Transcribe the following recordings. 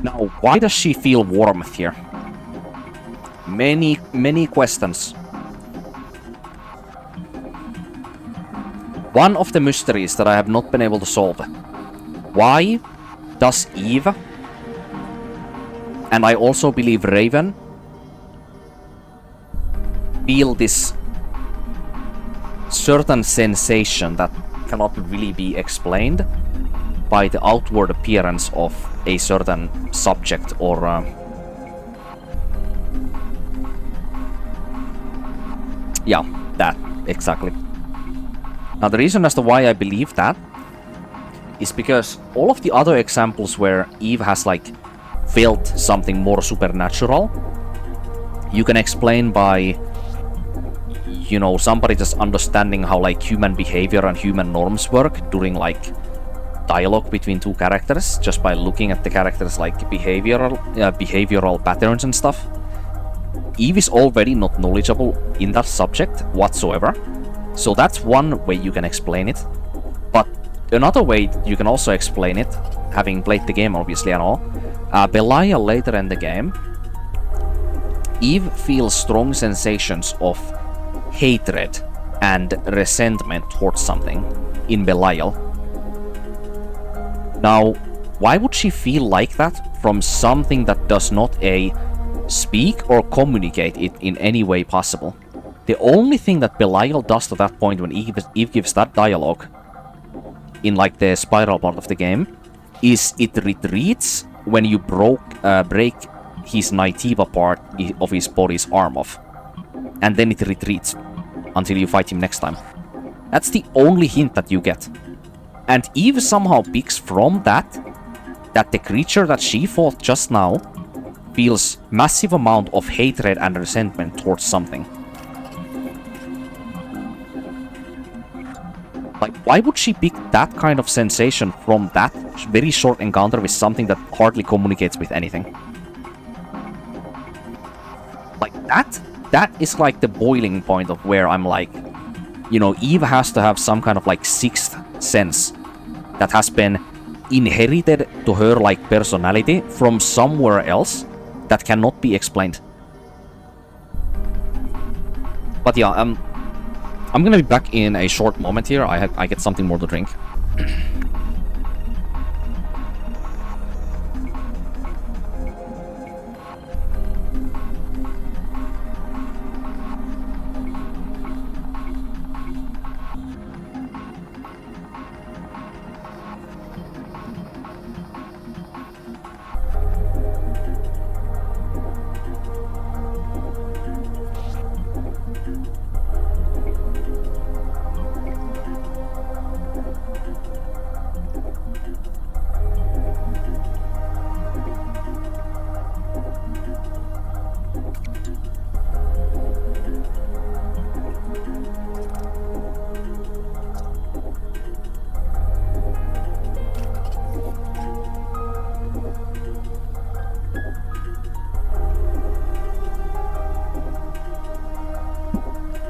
Now, why does she feel warmth here? Many questions. One of the mysteries that I have not been able to solve. Why does Eve, and I also believe Raven, feel this certain sensation that cannot really be explained by the outward appearance of a certain subject or yeah, that exactly. Now the reason as to why I believe that is because all of the other examples where Eve has like felt something more supernatural, you can explain by, you know, somebody just understanding how like human behavior and human norms work during like dialogue between two characters, just by looking at the characters like behavioral patterns and stuff. Eve is already not knowledgeable in that subject whatsoever, so that's one way you can explain it. But another way you can also explain it, having played the game obviously and all, Belial later in the game, Eve feels strong sensations of hatred and resentment towards something in Belial. Now, why would she feel like that from something that does not speak or communicate it in any way possible? The only thing that Belial does to that point when Eve gives that dialogue in like the spiral part of the game is it retreats when you break his Naitiva part of his body's arm off, and then it retreats until you fight him next time. That's the only hint that you get. And Eve somehow picks from that the creature that she fought just now feels massive amount of hatred and resentment towards something. Like, why would she pick that kind of sensation from that very short encounter with something that hardly communicates with anything? Like, that is like the boiling point of where I'm like, you know, Eve has to have some kind of like sixth sense that has been inherited to her like personality from somewhere else that cannot be explained. But yeah, I'm gonna be back in a short moment here. I get something more to drink.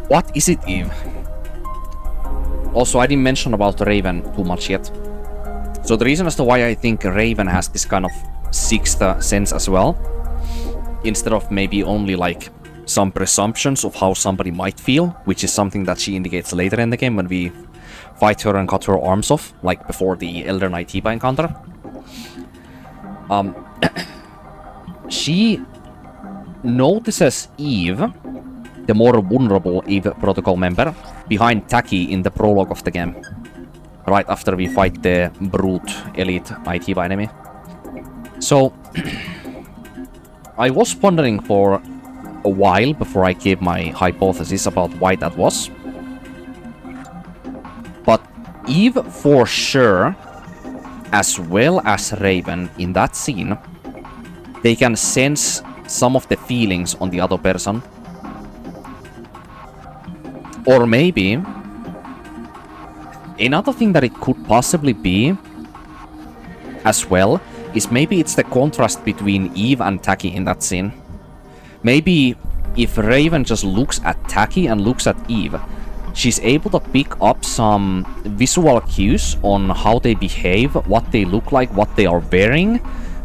What is it, Eve? Also, I didn't mention about Raven too much yet. So the reason as to why I think Raven has this kind of sixth sense as well, instead of maybe only like some presumptions of how somebody might feel, which is something that she indicates later in the game when we fight her and cut her arms off, like before the Elder Naitiva encounter. She notices Eve, the more vulnerable Eve Protocol member, behind Taki in the prologue of the game. Right after we fight the brute elite Naitiva enemy. So, I was pondering for a while before I gave my hypothesis about why that was. But Eve for sure, as well as Raven in that scene, they can sense some of the feelings on the other person. Or maybe another thing that it could possibly be as well is maybe it's the contrast between Eve and Taki in that scene. Maybe if Raven just looks at Taki and looks at Eve, she's able to pick up some visual cues on how they behave, what they look like, what they are wearing,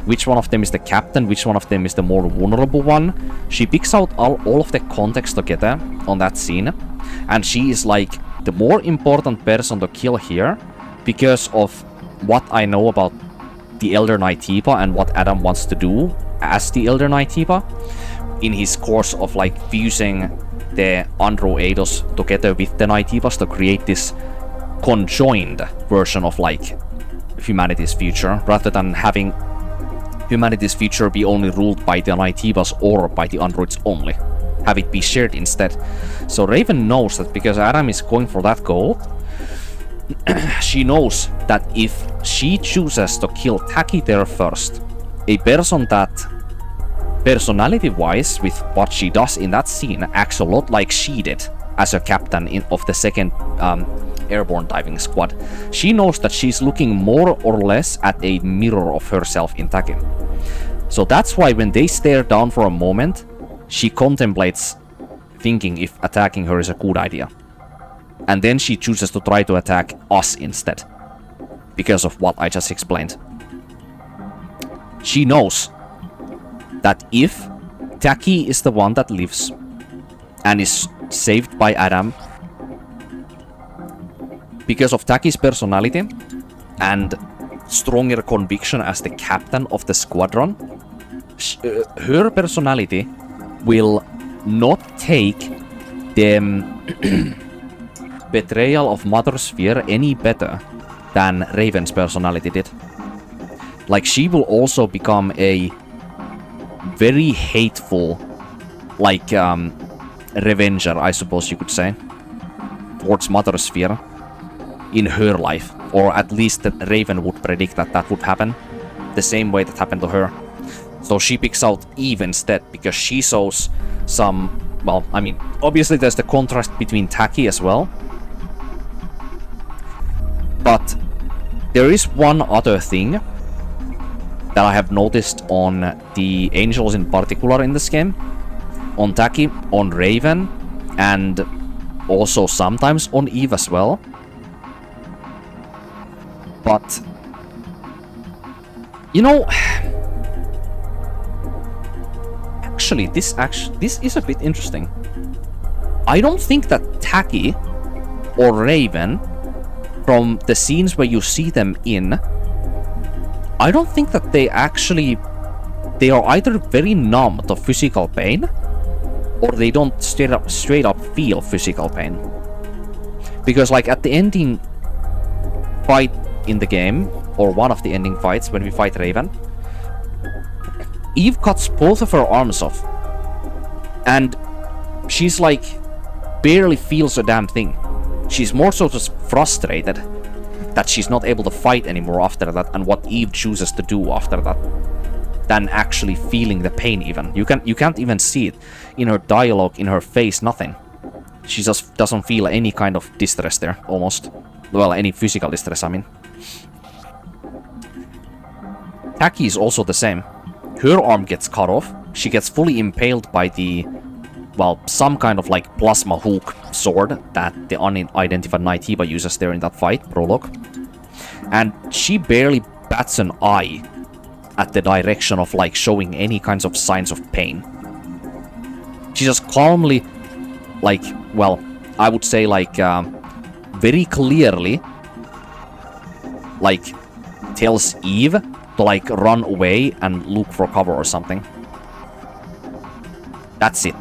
which one of them is the captain, which one of them is the more vulnerable one. She picks out all of the context together on that scene, and she is like the more important person to kill here because of what I know about the Elder Nytipa and what Adam wants to do as the Elder Nytipa in his course of like fusing the Andro-Eidos together with the Nytipas to create this conjoined version of like humanity's future, rather than having humanity's future be only ruled by the Nytipas or by the androids only. Have it be shared instead. So Raven knows that because Adam is going for that goal, she knows that if she chooses to kill Taki there first, a person that personality-wise with what she does in that scene acts a lot like she did as a captain of the second airborne diving squad, she knows that she's looking more or less at a mirror of herself in Taki. So that's why when they stare down for a moment, she contemplates thinking if attacking her is a good idea. And then she chooses to try to attack us instead, because of what I just explained. She knows that if Taki is the one that lives and is saved by Adam, because of Taki's personality and stronger conviction as the captain of the squadron, her personality will not take the betrayal of Mother Sphere any better than Raven's personality did. Like, she will also become a very hateful, like, revenger, I suppose you could say, towards Mother Sphere in her life. Or at least that Raven would predict that that would happen, the same way that happened to her. So she picks out Eve instead, because she shows some... Well, I mean, obviously there's the contrast between Taki as well. But there is one other thing that I have noticed on the angels in particular in this game. On Taki, on Raven, and also sometimes on Eve as well. But, you know, actually, this is a bit interesting. I don't think that Taki or Raven, from the scenes where you see them in, I don't think that they are either very numb to physical pain, or they don't straight up feel physical pain. Because, like, at the ending fight in the game, or one of the ending fights when we fight Raven, Eve cuts both of her arms off, and she's like barely feels a damn thing. She's more so just frustrated that she's not able to fight anymore after that, and what Eve chooses to do after that, than actually feeling the pain even. You can't even see it in her dialogue, in her face, nothing. She just doesn't feel any kind of distress there, almost. Well, any physical distress, I mean. Taki is also the same. Her arm gets cut off. She gets fully impaled by the, well, some kind of like plasma hook sword that the unidentified Nytipa uses there in that fight, prologue. And she barely bats an eye at the direction of like showing any kinds of signs of pain. She just calmly, like, well, I would say like very clearly, like, tells Eve to like run away and look for cover or something. That's it.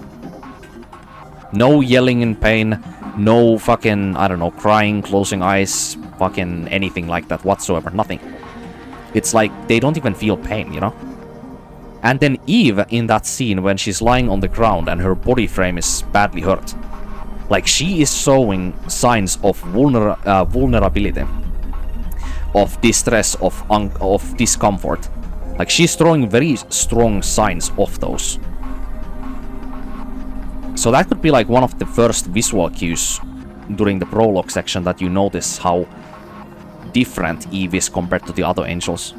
No yelling in pain, no fucking, I don't know, crying, closing eyes, fucking anything like that whatsoever, nothing. It's like they don't even feel pain, you know? And then Eve, in that scene when she's lying on the ground and her body frame is badly hurt, like, she is showing signs of vulnerability, of distress, of discomfort. Like, she's throwing very strong signs of those. So that could be like one of the first visual cues during the prologue section, that you notice how different Eve is compared to the other angels.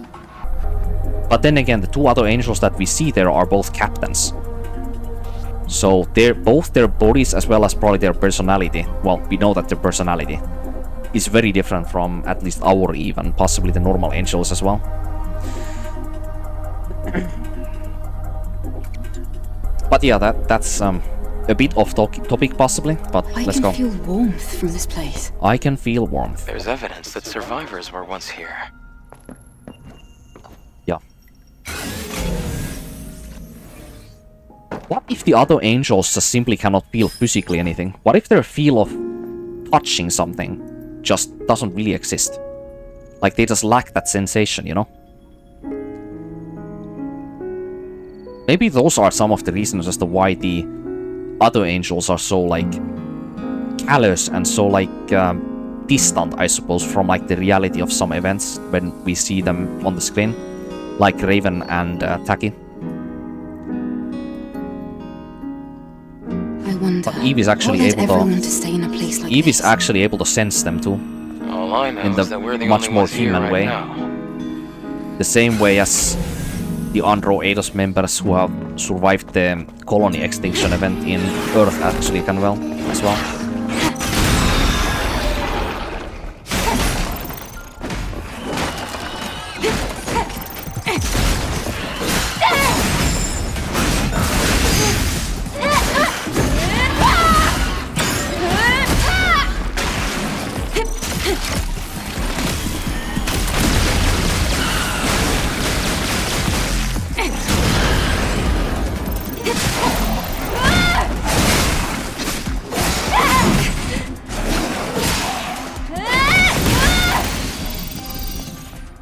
But then again, the two other angels that we see there are both captains. So both their bodies as well as probably their personality, well, we know that their personality is very different from at least our Eve and possibly the normal angels as well. But yeah, that's a bit off topic possibly, but let's go. I can feel warmth from this place. I can feel warmth. There's evidence that survivors were once here. Yeah. What if the other angels just simply cannot feel physically anything? What if their feel of touching something just doesn't really exist? Like they just lack that sensation, you know? Maybe those are some of the reasons as to why the other angels are so, like, callous and so, like, distant, I suppose, from, like, the reality of some events when we see them on the screen. Like Raven and Taki. I wonder. But Eve is actually what led able everyone to... to stay in a place like Eve this? is actually able to sense them too. All I know In the is that we're the much only more ones here human right way. now. The same way as the Andro-Eidos members who have survived the colony extinction event in Earth actually can well, as well.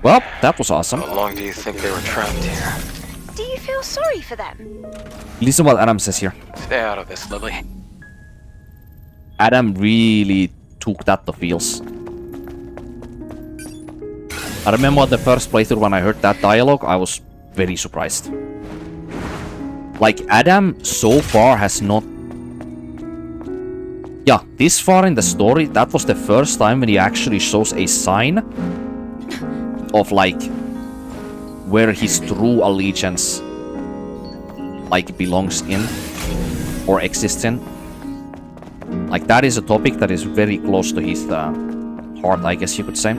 Well, that was awesome. How long do you think they were trapped here? Do you feel sorry for them? Listen what Adam says here. Stay out of this, Lily. Adam really took that to feels. I remember the first playthrough when I heard that dialogue, I was very surprised. Like, Adam so far has not... Yeah, this far in the story, that was the first time when he actually shows a sign of, like, where his true allegiance, like, belongs in or exists in. Like, that is a topic that is very close to his heart, I guess you could say.